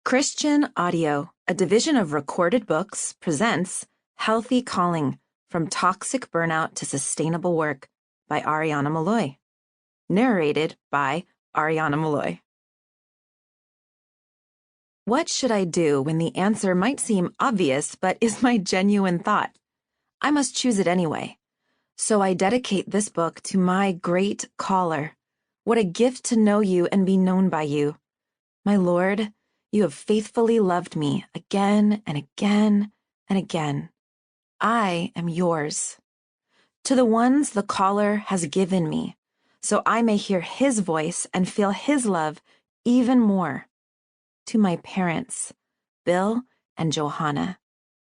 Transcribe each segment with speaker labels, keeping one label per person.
Speaker 1: Christian Audio, a division of Recorded Books, presents Healthy Calling, From Toxic Burnout to Sustainable Work by Arianna Molloy. Narrated by Arianna Molloy. What should I do when the answer might seem obvious but is my genuine thought? I must choose it anyway. So I dedicate this book to my great caller. What a gift to know you and be known by you. My Lord, you have faithfully loved me again and again and again. I am yours. To the ones the caller has given me, so I may hear his voice and feel his love even more. To my parents, Bill and Johanna,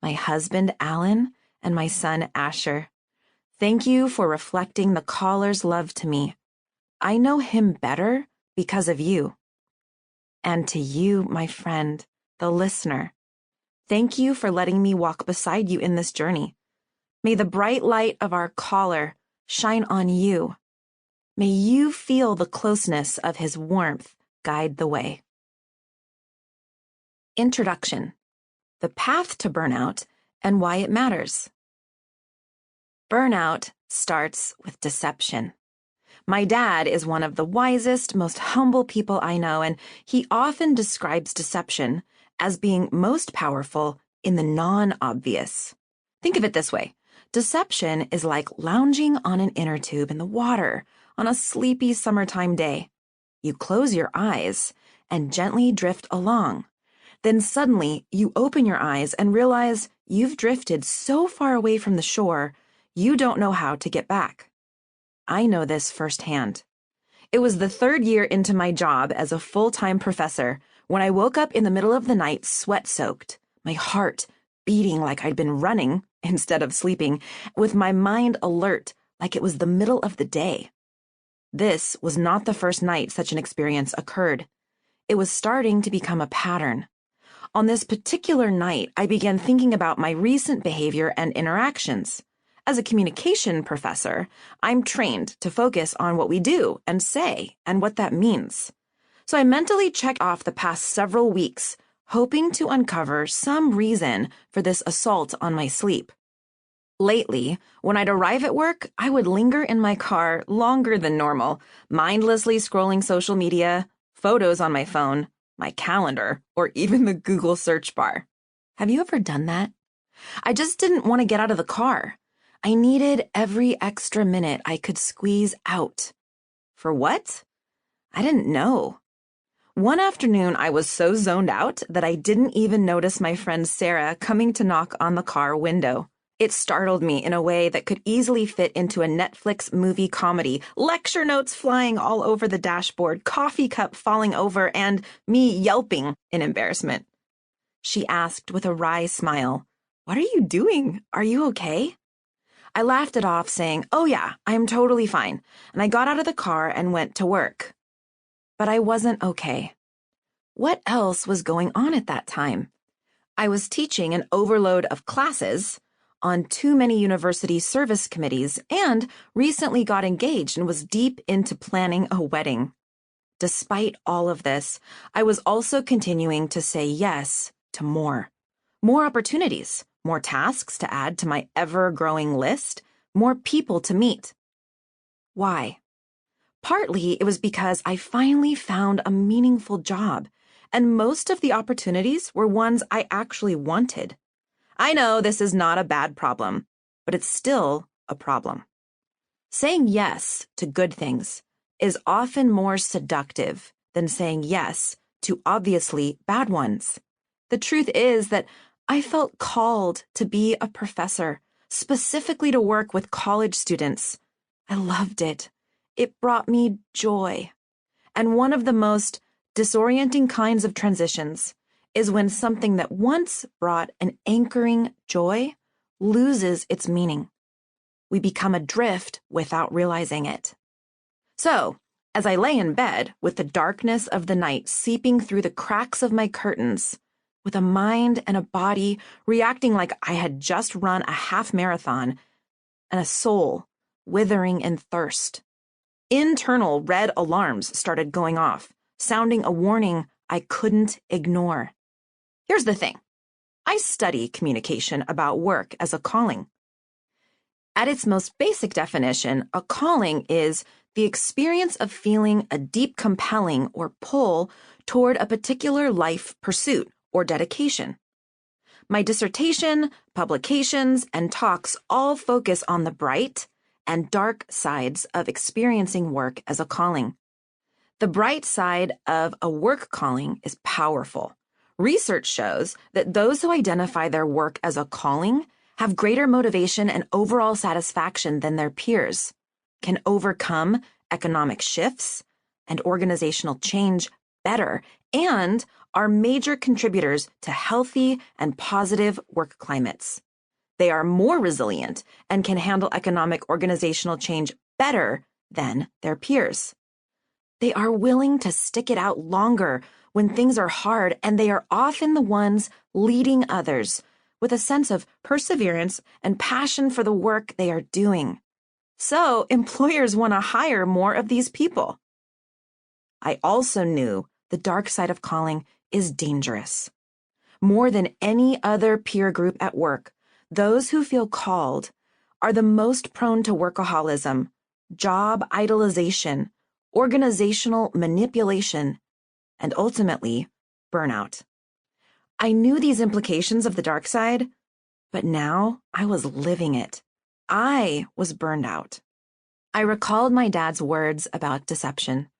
Speaker 1: my husband Alan, and my son Asher. Thank you for reflecting the caller's love to me. I know him better because of you. And to you, my friend, the listener, thank you for letting me walk beside you in this journey. May the bright light of our caller shine on you. May you feel the closeness of his warmth guide the way. Introduction: The path to burnout and why it matters. Burnout starts with deception. My dad is one of the wisest, most humble people I know, and he often describes deception as being most powerful in the non-obvious. Think of it this way. Deception is like lounging on an inner tube in the water on a sleepy summertime day. You close your eyes and gently drift along. Then suddenly you open your eyes and realize you've drifted so far away from the shore, you don't know how to get back. I know this firsthand. It was the third year into my job as a full-time professor when I woke up in the middle of the night sweat-soaked, my heart beating like I'd been running instead of sleeping, with my mind alert like it was the middle of the day. This was not the first night such an experience occurred. It was starting to become a pattern. On this particular night, I began thinking about my recent behavior and interactions. As a communication professor, I'm trained to focus on what we do and say and what that means. So I mentally checked off the past several weeks, hoping to uncover some reason for this assault on my sleep. Lately, when I'd arrive at work, I would linger in my car longer than normal, mindlessly scrolling social media, photos on my phone, my calendar, or even the Google search bar. Have you ever done that? I just didn't want to get out of the car. I needed every extra minute I could squeeze out. For what? I didn't know. One afternoon, I was so zoned out that I didn't even notice my friend Sarah coming to knock on the car window. It startled me in a way that could easily fit into a Netflix movie comedy, lecture notes flying all over the dashboard, coffee cup falling over, and me yelping in embarrassment. She asked with a wry smile, "What are you doing? Are you okay?" I laughed it off, saying, "Oh yeah, I'm totally fine," and I got out of the car and went to work. But I wasn't okay. What else was going on at that time? I was teaching an overload of classes on too many university service committees and recently got engaged and was deep into planning a wedding. Despite all of this, I was also continuing to say yes to more opportunities, more tasks to add to my ever-growing list, more people to meet. Why? Partly it was because I finally found a meaningful job, and most of the opportunities were ones I actually wanted. I know this is not a bad problem, but it's still a problem. Saying yes to good things is often more seductive than saying yes to obviously bad ones. The truth is that I felt called to be a professor, specifically to work with college students. I loved it. It brought me joy. And one of the most disorienting kinds of transitions is when something that once brought an anchoring joy loses its meaning. We become adrift without realizing it. So, as I lay in bed with the darkness of the night seeping through the cracks of my curtains, with a mind and a body reacting like I had just run a half marathon, and a soul withering in thirst, internal red alarms started going off, sounding a warning I couldn't ignore. Here's the thing. I study communication about work as a calling. At its most basic definition, a calling is the experience of feeling a deep compelling or pull toward a particular life pursuit or dedication. My dissertation, publications, and talks all focus on the bright and dark sides of experiencing work as a calling. The bright side of a work calling is powerful. Research shows that those who identify their work as a calling have greater motivation and overall satisfaction than their peers, can overcome economic shifts and organizational change better, and are major contributors to healthy and positive work climates. They are more resilient and can handle economic organizational change better than their peers. They are willing to stick it out longer when things are hard, and they are often the ones leading others with a sense of perseverance and passion for the work they are doing. So employers want to hire more of these people. I also knew the dark side of calling is dangerous. More than any other peer group at work, those who feel called are the most prone to workaholism, job idolization, organizational manipulation, and ultimately, burnout. I knew these implications of the dark side, but now I was living it. I was burned out. I recalled my dad's words about deception.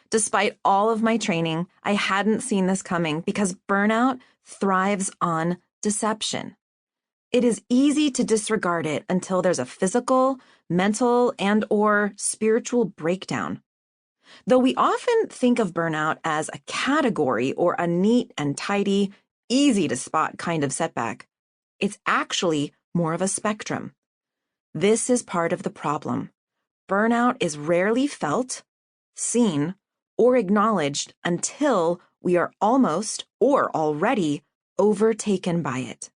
Speaker 1: Despite all of my training, I hadn't seen this coming because burnout thrives on deception. It is easy to disregard it until there's a physical, mental, and/or spiritual breakdown. Though we often think of burnout as a category or a neat and tidy, easy to spot kind of setback, it's actually more of a spectrum. This is part of the problem. Burnout is rarely felt, seen, or acknowledged until we are almost or already overtaken by it.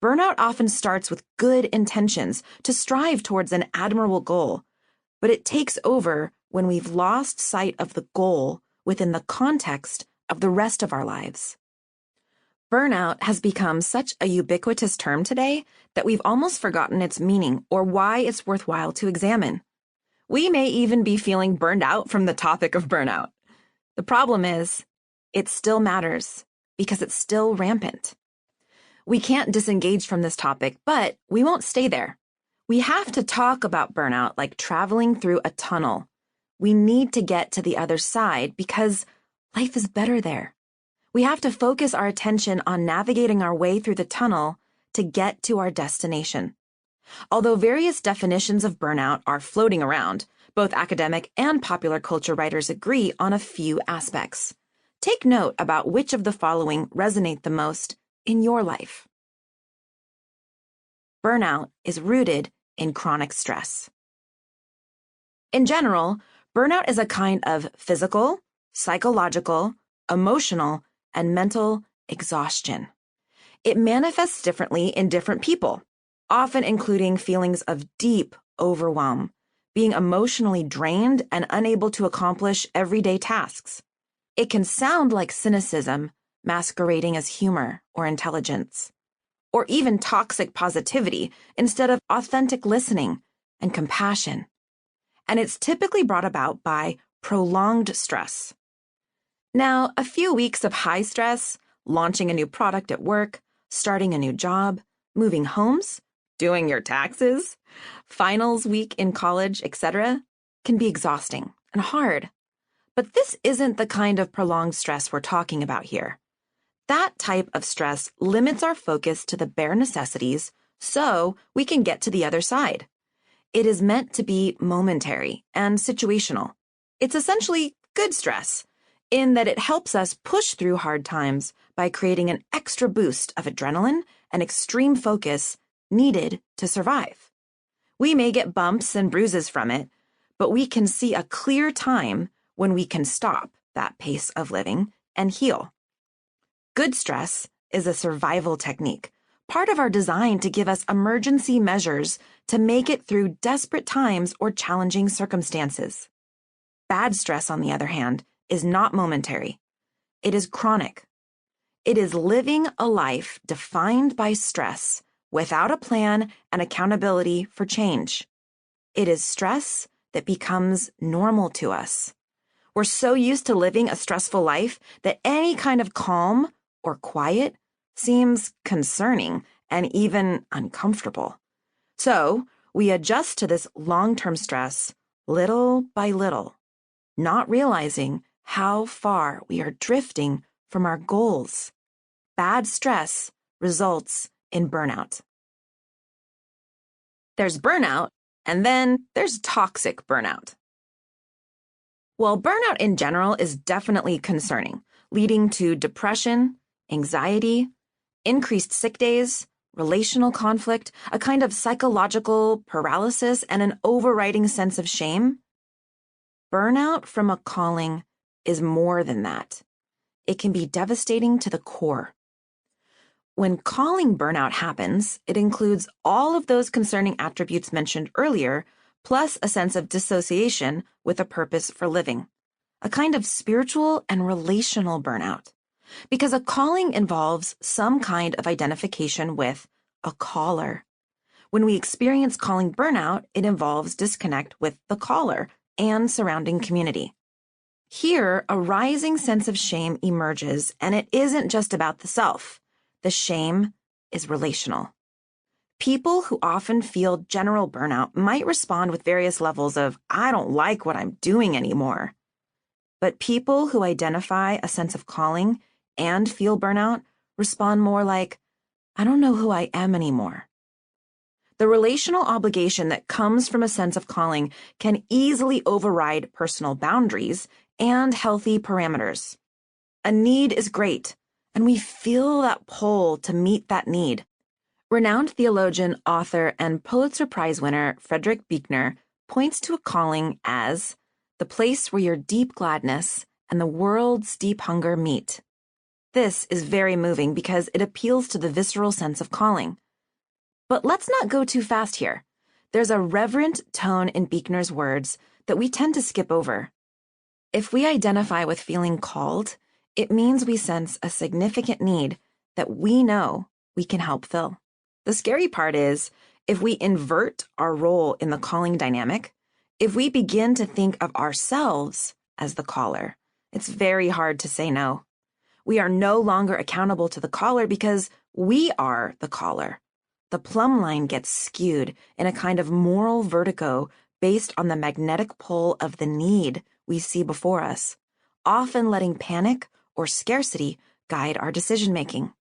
Speaker 1: Burnout often starts with good intentions to strive towards an admirable goal, but it takes over when we've lost sight of the goal within the context of the rest of our lives. Burnout has become such a ubiquitous term today that we've almost forgotten its meaning or why it's worthwhile to examine. We may even be feeling burned out from the topic of burnout. The problem is, it still matters because it's still rampant. We can't disengage from this topic, but we won't stay there. We have to talk about burnout like traveling through a tunnel. We need to get to the other side because life is better there. We have to focus our attention on navigating our way through the tunnel to get to our destination. Although various definitions of burnout are floating around, both academic and popular culture writers agree on a few aspects. Take note about which of the following resonate the most in your life. Burnout is rooted in chronic stress. In general, burnout is a kind of physical, psychological, emotional, and mental exhaustion. It manifests differently in different people, often including feelings of deep overwhelm, being emotionally drained and unable to accomplish everyday tasks. It can sound like cynicism masquerading as humor or intelligence, or even toxic positivity instead of authentic listening and compassion. And it's typically brought about by prolonged stress. Now, a few weeks of high stress, launching a new product at work, starting a new job, moving homes, doing your taxes, finals week in college, etc., can be exhausting and hard. But this isn't the kind of prolonged stress we're talking about here. That type of stress limits our focus to the bare necessities so we can get to the other side. It is meant to be momentary and situational. It's essentially good stress, in that it helps us push through hard times by creating an extra boost of adrenaline and extreme focus needed to survive. We may get bumps and bruises from it, but we can see a clear time when we can stop that pace of living and heal. Good stress is a survival technique, part of our design to give us emergency measures to make it through desperate times or challenging circumstances. Bad stress, on the other hand, is not momentary. It is chronic. It is living a life defined by stress, without a plan and accountability for change. It is stress that becomes normal to us. We're so used to living a stressful life that any kind of calm or quiet seems concerning and even uncomfortable. So we adjust to this long-term stress little by little, not realizing how far we are drifting from our goals. Bad stress results in burnout. There's burnout, and then there's toxic burnout. Well, burnout in general is definitely concerning, leading to depression, anxiety, increased sick days, relational conflict, a kind of psychological paralysis, and an overriding sense of shame. Burnout from a calling is more than that. It can be devastating to the core. When calling burnout happens, it includes all of those concerning attributes mentioned earlier, plus a sense of dissociation with a purpose for living, a kind of spiritual and relational burnout. Because a calling involves some kind of identification with a caller. When we experience calling burnout, it involves disconnect with the caller and surrounding community. Here, a rising sense of shame emerges, and it isn't just about the self. The shame is relational. People who often feel general burnout might respond with various levels of, I don't like what I'm doing anymore. But people who identify a sense of calling and feel burnout respond more like, I don't know who I am anymore. The relational obligation that comes from a sense of calling can easily override personal boundaries and healthy parameters. A need is great, and we feel that pull to meet that need. Renowned theologian, author, and Pulitzer Prize winner Frederick Buechner points to a calling as the place where your deep gladness and the world's deep hunger meet. This is very moving because it appeals to the visceral sense of calling. But let's not go too fast here. There's a reverent tone in Buechner's words that we tend to skip over. If we identify with feeling called, it means we sense a significant need that we know we can help fill. The scary part is, if we invert our role in the calling dynamic, if we begin to think of ourselves as the caller, it's very hard to say no. We are no longer accountable to the caller because we are the caller. The plumb line gets skewed in a kind of moral vertigo based on the magnetic pull of the need we see before us, often letting panic or scarcity guide our decision-making.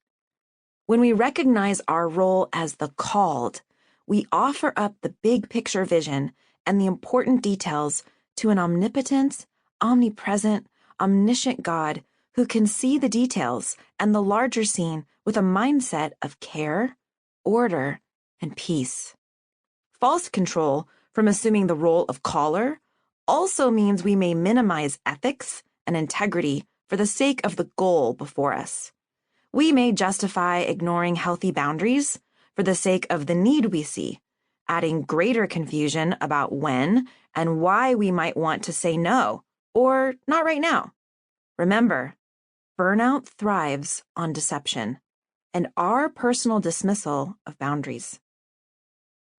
Speaker 1: When we recognize our role as the called, we offer up the big picture vision and the important details to an omnipotent, omnipresent, omniscient God who can see the details and the larger scene with a mindset of care, order, and peace. False control from assuming the role of caller also means we may minimize ethics and integrity for the sake of the goal before us. We may justify ignoring healthy boundaries for the sake of the need we see, adding greater confusion about when and why we might want to say no, or not right now. Remember, burnout thrives on deception and our personal dismissal of boundaries.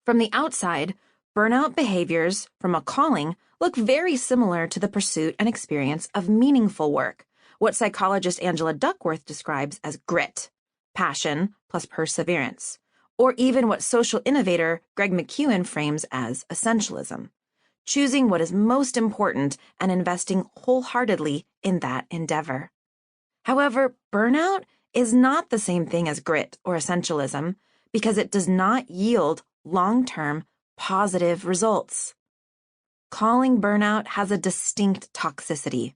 Speaker 1: From the outside, burnout behaviors from a calling look very similar to the pursuit and experience of meaningful work, what psychologist Angela Duckworth describes as grit, passion plus perseverance, or even what social innovator Greg McKeown frames as essentialism, choosing what is most important and investing wholeheartedly in that endeavor. However, burnout is not the same thing as grit or essentialism because it does not yield long-term positive results. Calling burnout has a distinct toxicity,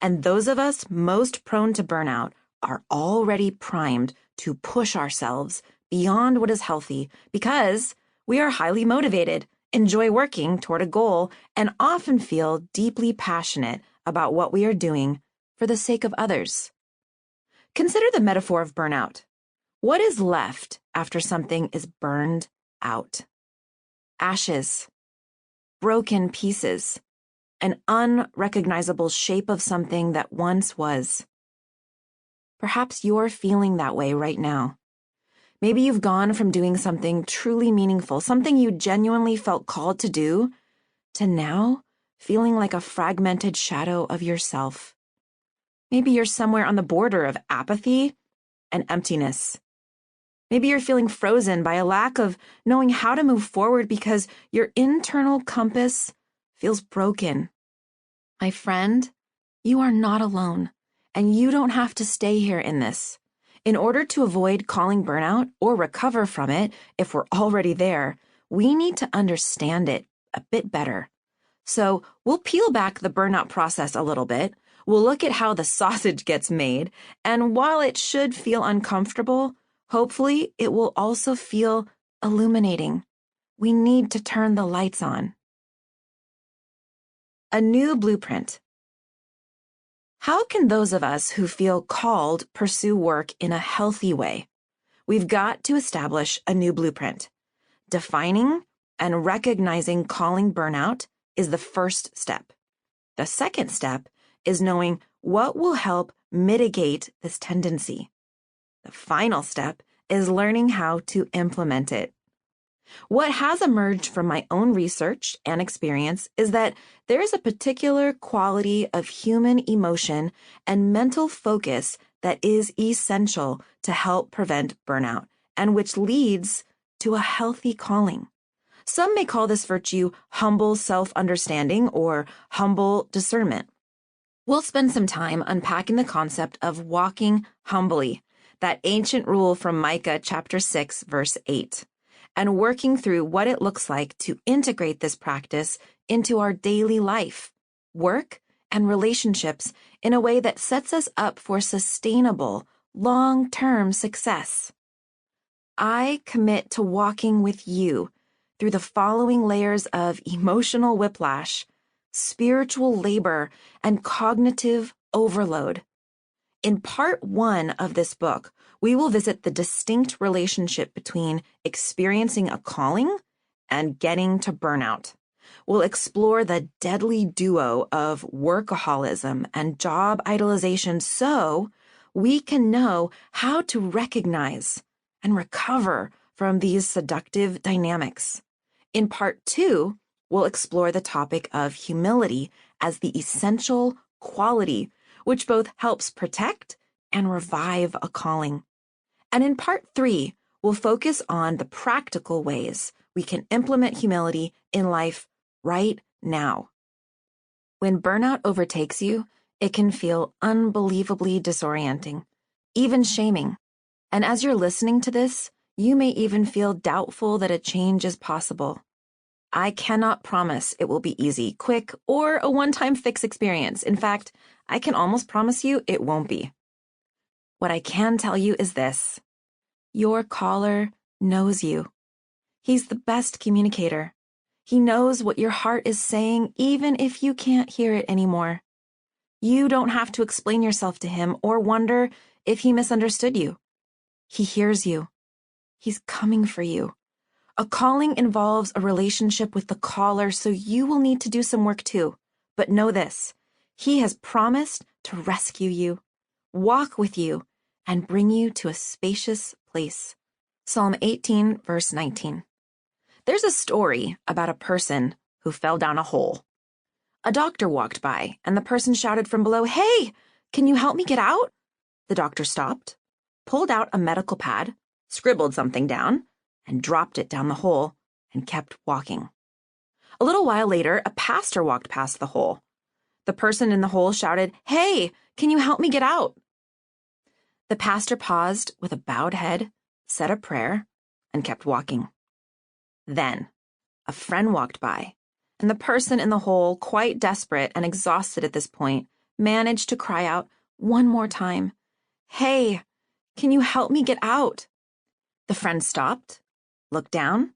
Speaker 1: and those of us most prone to burnout are already primed to push ourselves beyond what is healthy because we are highly motivated, enjoy working toward a goal, and often feel deeply passionate about what we are doing for the sake of others. Consider the metaphor of burnout. What is left after something is burned out? Ashes, broken pieces, an unrecognizable shape of something that once was. Perhaps you're feeling that way right now. Maybe you've gone from doing something truly meaningful, something you genuinely felt called to do, to now feeling like a fragmented shadow of yourself. Maybe you're somewhere on the border of apathy and emptiness. Maybe you're feeling frozen by a lack of knowing how to move forward because your internal compass feels broken. My friend, you are not alone, and you don't have to stay here in this. In order to avoid calling burnout or recover from it, if we're already there, we need to understand it a bit better. So we'll peel back the burnout process a little bit. We'll look at how the sausage gets made, and while it should feel uncomfortable, hopefully it will also feel illuminating. We need to turn the lights on. A new blueprint. How can those of us who feel called pursue work in a healthy way? We've got to establish a new blueprint. Defining and recognizing calling burnout is the first step. The second step is knowing what will help mitigate this tendency. The final step is learning how to implement it. What has emerged from my own research and experience is that there is a particular quality of human emotion and mental focus that is essential to help prevent burnout, and which leads to a healthy calling. Some may call this virtue humble self-understanding or humble discernment. We'll spend some time unpacking the concept of walking humbly, that ancient rule from Micah chapter 6, verse 8, and working through what it looks like to integrate this practice into our daily life, work, and relationships in a way that sets us up for sustainable, long-term success. I commit to walking with you through the following layers of emotional whiplash, spiritual labor, and cognitive overload. In part 1 of this book, we will visit the distinct relationship between experiencing a calling and getting to burnout. We'll explore the deadly duo of workaholism and job idolization so we can know how to recognize and recover from these seductive dynamics. In part 2, we'll explore the topic of humility as the essential quality which both helps protect and revive a calling. And in part 3, we'll focus on the practical ways we can implement humility in life right now. When burnout overtakes you, it can feel unbelievably disorienting, even shaming. And as you're listening to this, you may even feel doubtful that a change is possible. I cannot promise it will be easy, quick, or a one-time fix experience. In fact, I can almost promise you it won't be. What I can tell you is this: your caller knows you. He's the best communicator. He knows what your heart is saying, even if you can't hear it anymore. You don't have to explain yourself to him or wonder if he misunderstood you. He hears you. He's coming for you. A calling involves a relationship with the caller, so you will need to do some work too. But know this: he has promised to rescue you, walk with you, and bring you to a spacious place. Psalm 18, verse 19. There's a story about a person who fell down a hole. A doctor walked by, and the person shouted from below, "Hey, can you help me get out?" The doctor stopped, pulled out a medical pad, scribbled something down, and dropped it down the hole and kept walking. A little while later, a pastor walked past the hole. The person in the hole shouted, "Hey, can you help me get out?" The pastor paused with a bowed head, said a prayer, and kept walking. Then, a friend walked by, and the person in the hole, quite desperate and exhausted at this point, managed to cry out one more time, "Hey, can you help me get out?" The friend stopped, looked down,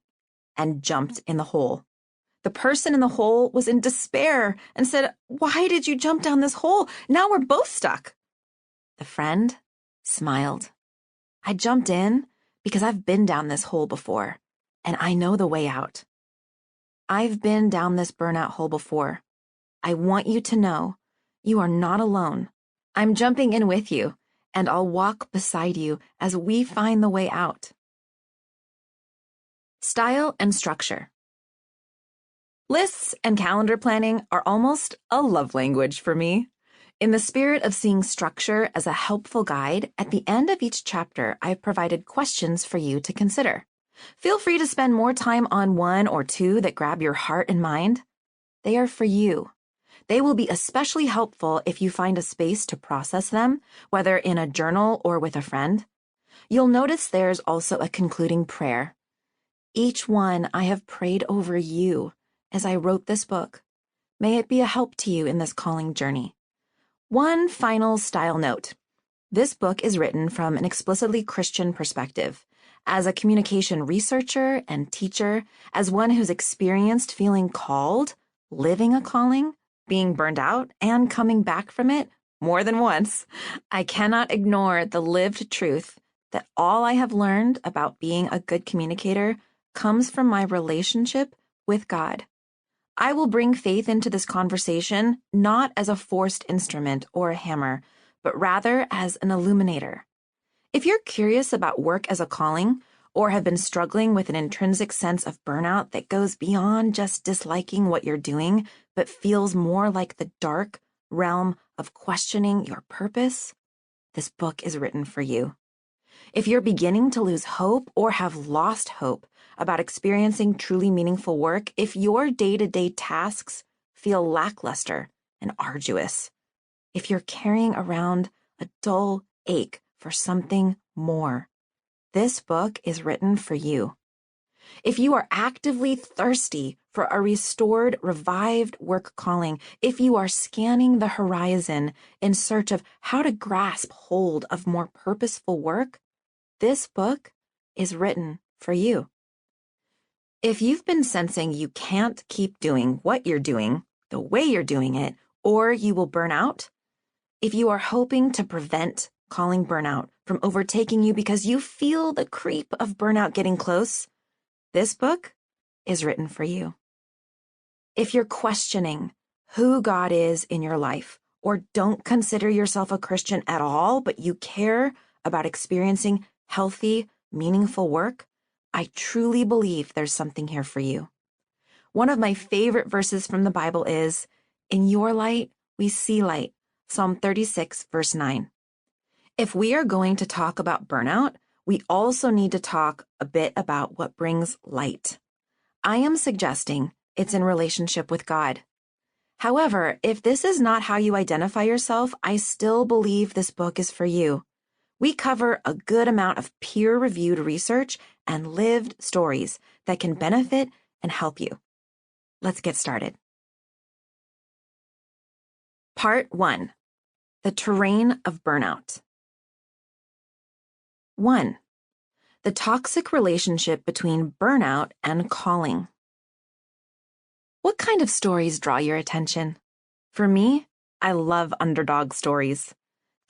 Speaker 1: and jumped in the hole. The person in the hole was in despair and said, "Why did you jump down this hole? Now we're both stuck." The friend smiled. "I jumped in because I've been down this hole before, and I know the way out. I've been down this burnout hole before. I want you to know you are not alone. I'm jumping in with you, and I'll walk beside you as we find the way out. Style and structure. Lists and calendar planning are almost a love language for me. In the spirit of seeing structure as a helpful guide, at the end of each chapter, I've provided questions for you to consider. Feel free to spend more time on one or two that grab your heart and mind. They are for you. They will be especially helpful if you find a space to process them, whether in a journal or with a friend. You'll notice there's also a concluding prayer. Each one I have prayed over you as I wrote this book. May it be a help to you in this calling journey. One final style note. This book is written from an explicitly Christian perspective. As a communication researcher and teacher, as one who's experienced feeling called, living a calling, being burned out, and coming back from it more than once, I cannot ignore the lived truth that all I have learned about being a good communicator comes from my relationship with God. I will bring faith into this conversation not as a forced instrument or a hammer, but rather as an illuminator. If you're curious about work as a calling, or have been struggling with an intrinsic sense of burnout that goes beyond just disliking what you're doing, but feels more like the dark realm of questioning your purpose, this book is written for you. If you're beginning to lose hope or have lost hope about experiencing truly meaningful work, if your day-to-day tasks feel lackluster and arduous, if you're carrying around a dull ache for something more, this book is written for you. If you are actively thirsty for a restored, revived work calling, if you are scanning the horizon in search of how to grasp hold of more purposeful work, this book is written for you. If you've been sensing you can't keep doing what you're doing, the way you're doing it, or you will burn out, if you are hoping to prevent calling burnout from overtaking you because you feel the creep of burnout getting close, this book is written for you. If you're questioning who God is in your life, or don't consider yourself a Christian at all, but you care about experiencing healthy, meaningful work, I truly believe there's something here for you. One of my favorite verses from the Bible is, "In your light, we see light," Psalm 36, verse 9. If we are going to talk about burnout, we also need to talk a bit about what brings light. I am suggesting it's in relationship with God. However, if this is not how you identify yourself, I still believe this book is for you. We cover a good amount of peer-reviewed research and lived stories that can benefit and help you. Let's get started. Part 1. The Terrain of Burnout. 1. The toxic relationship between burnout and calling. What kind of stories draw your attention? For me, I love underdog stories.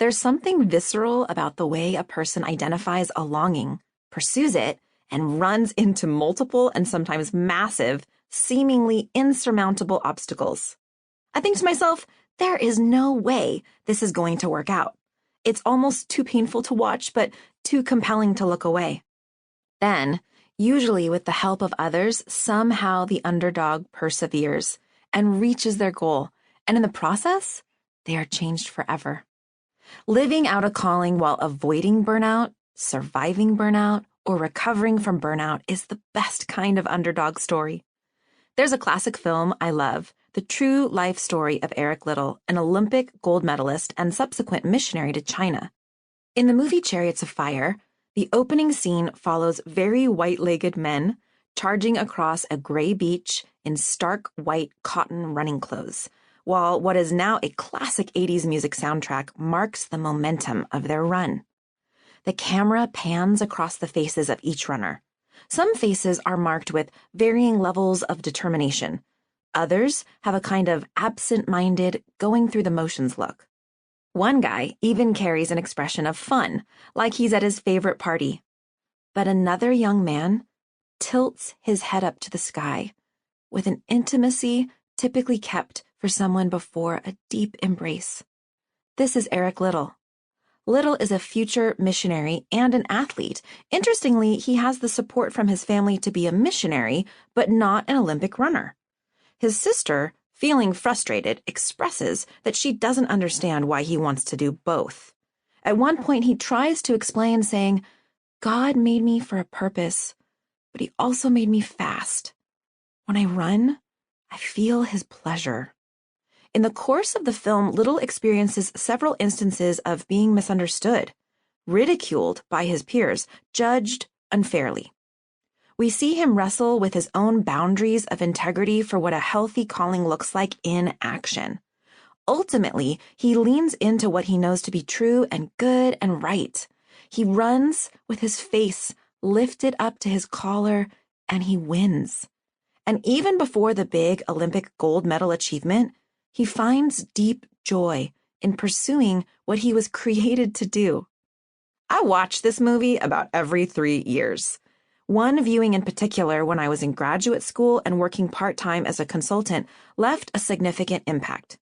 Speaker 1: There's something visceral about the way a person identifies a longing, pursues it, and runs into multiple and sometimes massive, seemingly insurmountable obstacles. I think to myself, there is no way this is going to work out. It's almost too painful to watch, but too compelling to look away. Then, usually with the help of others, somehow the underdog perseveres and reaches their goal, and in the process, they are changed forever. Living out a calling while avoiding burnout, surviving burnout, or recovering from burnout is the best kind of underdog story. There's a classic film I love, the true life story of Eric Liddell, an Olympic gold medalist and subsequent missionary to China. In the movie Chariots of Fire, the opening scene follows very white-legged men charging across a gray beach in stark white cotton running clothes, while what is now a classic 80s music soundtrack marks the momentum of their run. The camera pans across the faces of each runner. Some faces are marked with varying levels of determination. Others have a kind of absent-minded, going-through-the-motions look. One guy even carries an expression of fun, like he's at his favorite party. But another young man tilts his head up to the sky with an intimacy typically kept for someone before a deep embrace. This is Eric Liddell. Little is a future missionary and an athlete. Interestingly, he has the support from his family to be a missionary, but not an Olympic runner. His sister, feeling frustrated, expresses that she doesn't understand why he wants to do both. At one point, he tries to explain, saying, "God made me for a purpose, but he also made me fast. When I run, I feel his pleasure." In the course of the film, Little experiences several instances of being misunderstood, ridiculed by his peers, judged unfairly. We see him wrestle with his own boundaries of integrity for what a healthy calling looks like in action. Ultimately, he leans into what he knows to be true and good and right. He runs with his face lifted up to his collar, and he wins. And even before the big Olympic gold medal achievement, he finds deep joy in pursuing what he was created to do. I watch this movie about every 3 years. One viewing in particular, when I was in graduate school and working part-time as a consultant, left a significant impact.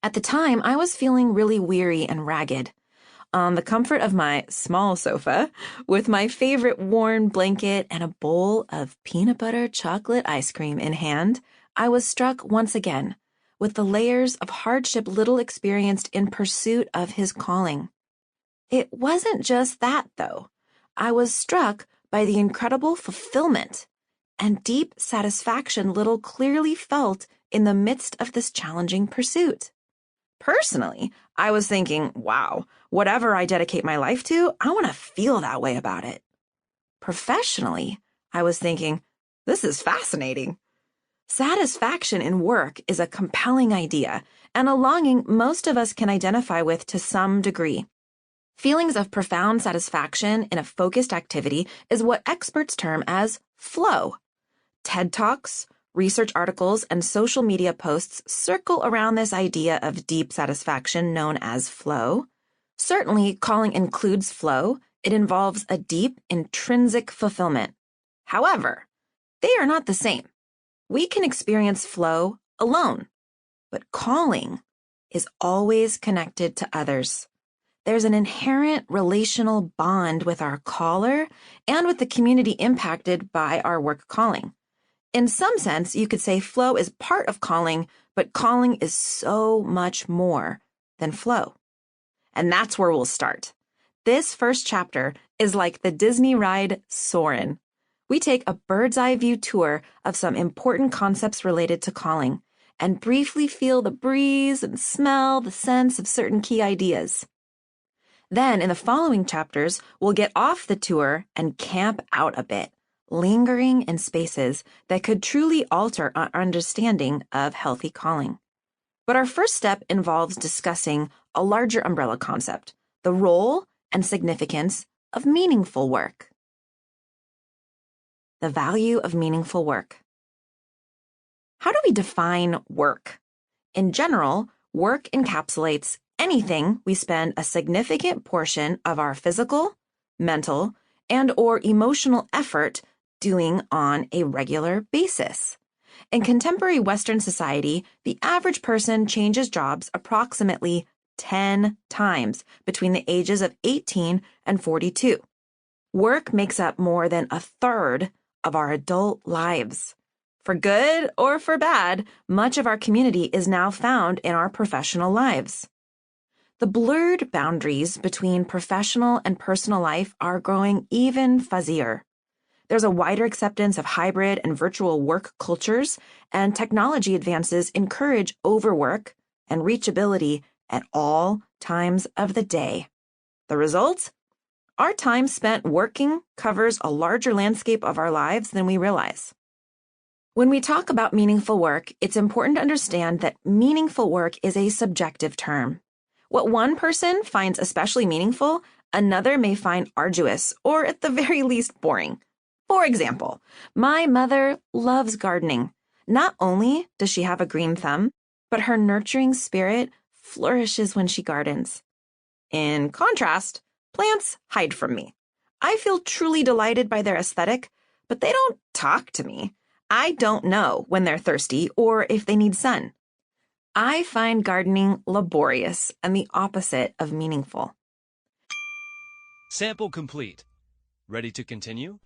Speaker 1: At the time, I was feeling really weary and ragged. On the comfort of my small sofa, with my favorite worn blanket and a bowl of peanut butter chocolate ice cream in hand, I was struck once again with the layers of hardship Little experienced in pursuit of his calling. It wasn't just that, though. I was struck by the incredible fulfillment and deep satisfaction Little clearly felt in the midst of this challenging pursuit. Personally, I was thinking, wow, whatever I dedicate my life to, I want to feel that way about it. Professionally, I was thinking, this is fascinating. Satisfaction in work is a compelling idea and a longing most of us can identify with to some degree. Feelings of profound satisfaction in a focused activity is what experts term as flow. TED Talks, research articles, and social media posts circle around this idea of deep satisfaction known as flow. Certainly, calling includes flow. It involves a deep, intrinsic fulfillment. However, they are not the same. We can experience flow alone, but calling is always connected to others. There's an inherent relational bond with our caller and with the community impacted by our work calling. In some sense, you could say flow is part of calling, but calling is so much more than flow. And that's where we'll start. This first chapter is like the Disney ride Soarin'. We take a bird's-eye view tour of some important concepts related to calling and briefly feel the breeze and smell the sense of certain key ideas. Then, in the following chapters, we'll get off the tour and camp out a bit, lingering in spaces that could truly alter our understanding of healthy calling. But our first step involves discussing a larger umbrella concept, the role and significance of meaningful work. The value of meaningful work. How do we define work? In general, work encapsulates anything we spend a significant portion of our physical, mental, and/or emotional effort doing on a regular basis. In contemporary Western society, the average person changes jobs approximately 10 times between the ages of 18 and 42. Work makes up more than a third of our adult lives. For good or for bad, much of our community is now found in our professional lives. The blurred boundaries between professional and personal life are growing even fuzzier. There's a wider acceptance of hybrid and virtual work cultures, and technology advances encourage overwork and reachability at all times of the day. The result? Our time spent working covers a larger landscape of our lives than we realize. When we talk about meaningful work, it's important to understand that meaningful work is a subjective term. What one person finds especially meaningful, another may find arduous or at the very least boring. For example, my mother loves gardening. Not only does she have a green thumb, but her nurturing spirit flourishes when she gardens. In contrast, plants hide from me. I feel truly delighted by their aesthetic, but they don't talk to me. I don't know when they're thirsty or if they need sun. I find gardening laborious and the opposite of meaningful.
Speaker 2: Sample complete. Ready to continue?